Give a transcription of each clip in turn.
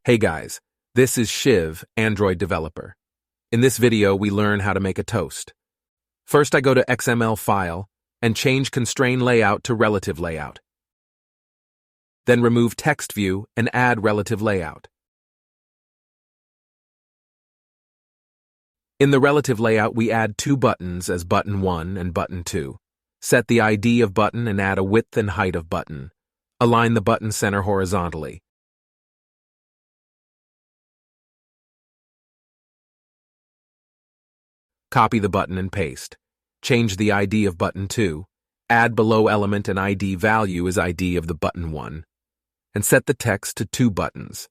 Hey guys, this is Shiv, Android developer. In this video, we learn how to make a toast. First, I go to XML file and change constrain layout to relative layout. Then remove text view and add relative layout. In the relative layout, we add two buttons as button 1 and button 2. Set the ID of button and add a width and height of button. Align the button center horizontally. Copy the button and paste. Change the ID of button 2. Add below element and ID value as ID of the button 1. And set the text to 2 buttons.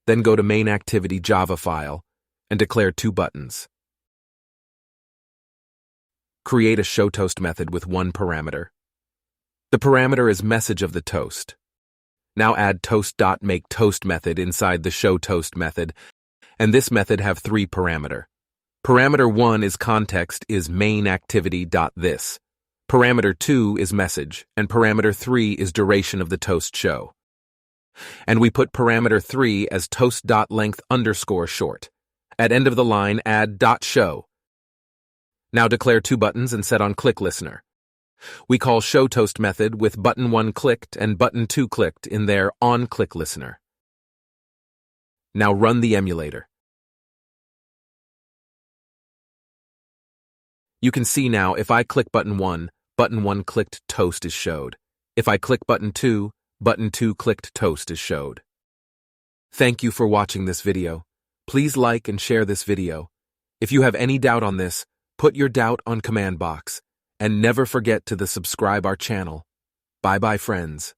Then go to main activity Java file and declare 2 buttons. Create a showToast method with 1 parameter. The parameter is message of the toast. Now add toast.makeToast method inside the showToast method, and this method have 3 parameter. Parameter 1 is context is main activity.this. Parameter 2 is message, and parameter 3 is duration of the toast show. And we put parameter 3 as toast.length_short. At end of the line, add .show. Now declare 2 buttons and set on click listener. We call showToast method with button 1 clicked and button 2 clicked in their onClick listener. Now run the emulator. You can see now if I click button 1 clicked toast is showed. If I click button 2 clicked toast is showed. Thank you for watching this video. Please like and share this video. If you have any doubt on this, put your doubt on command box. And never forget to subscribe our channel. Bye-bye, friends.